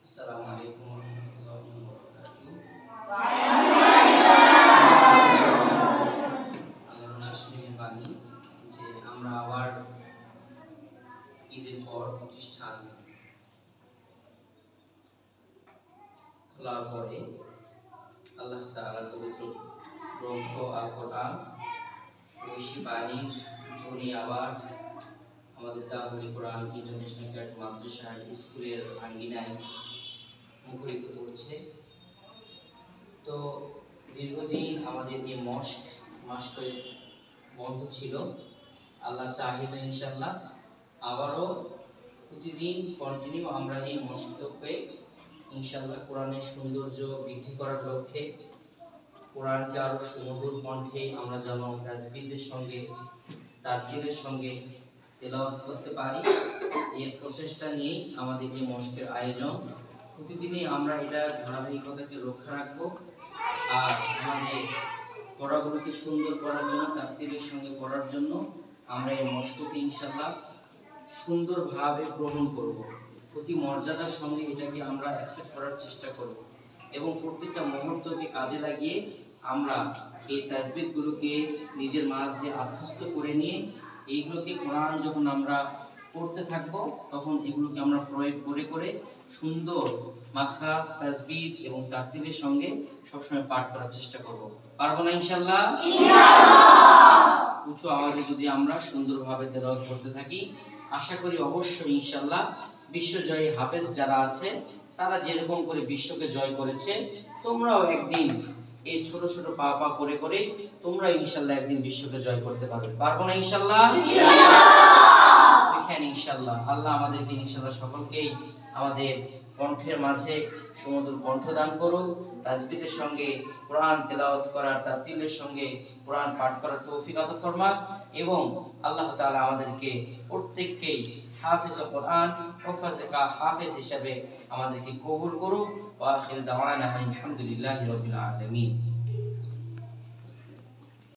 আসসালামু আলাইকুম ওয়া রাহমাতুল্লাহি ওয়া বারাকাতুহু। আল্লাহর অশেষ মেহেরবানি যে আমরা আবার ঈদের পর প্রতিষ্ঠান খোলার পরে আল্লাহ তাআলার পবিত্র গ্রন্থ আল কোরআন ঐশী বাণীর ধ্বনি আবার আমাদের দারুল কোরআন ইন্টারন্যাশনাল ক্যাডেট মাদ্রাসা স্কুলের আঙ্গিনায় মুখরিত করছে। তো দীর্ঘদিন আমাদের এই মাসটা বন্ধ ছিল। আল্লাহ চাহিদা ইনশাআল্লাহ আবারও প্রতিদিন কন্টিনিউ আমরা এই মসজিদকে ইনশাআল্লাহ কোরআনের সৌন্দর্য বৃদ্ধি করার লক্ষ্যে কোরআনকে আরো সুমধুর কণ্ঠে আমরা যেন তাসবিহের সঙ্গে তারতিলের সঙ্গে তেলাওয়াত করতে পারি, এর প্রচেষ্টা নিয়ে আমাদের এই মসজিদের আয়োজন। প্রতিদিনই আমরা এটার ধারাবাহিকতাকে রক্ষা রাখবো আর আমাদের পড়াগুলোকে সুন্দর করার জন্য তারতিলের সঙ্গে পড়ার জন্য আমরা এই মসজিদকে ইনশাআল্লাহ সুন্দরভাবে গ্রহণ করব, প্রতি মর্যাদার সঙ্গে এটাকে আমরা অ্যাকসেপ্ট করার চেষ্টা করব এবং প্রত্যেকটা মুহূর্তকে কাজে লাগিয়ে আমরা এই তাসবিহগুলোকে নিজের মাঝে আত্মস্থ করে নিয়ে এইগুলোকে কোরআন যখন আমরা পড়তে থাকব তখন এগুলোকে আমরা প্রয়োগ করে করে সুন্দর মাখরাজ তাসবিহ এবং তারতিলের সঙ্গে সবসময় পাঠ করার চেষ্টা করব। পারবো না ইনশাআল্লাহ? উঁচু আওয়াজে যদি আমরা সুন্দরভাবে তেলাওয়াত করতে থাকি, আশা করি অবশ্যই ইনশাআল্লাহ বিশ্বজয়ী হাফেজ যারা আছে তারা যেরকম করে বিশ্বকে জয় করেছে, তোমরাও একদিন এই ছোট ছোট পা পা করে করে তোমরা ইনশাআল্লাহ একদিন বিশ্বকে জয় করতে পারবে। পারবো না ইনশাআল্লাহ? দেখেন ইনশাআল্লাহ আল্লাহ আমাদেরকে ইনশাআল্লাহ সকলকেই আমাদের কণ্ঠের মাঝে সুমধুর কণ্ঠ দান করুক, তাসবিহের সঙ্গে কোরআন তেলাওয়াত করার তারতিলের সঙ্গে কোরআন পাঠ করার তৌফিক আতা ফরমাক এবং আল্লাহ তাআলা আমাদেরকে প্রত্যেককেই হাফেজ কোরআন হাফেজ হিসাবে আমাদেরকে কবুল করুক। ওয়া আখির দাওয়ানা আলহামদুলিল্লাহি রাব্বিল আলামিন।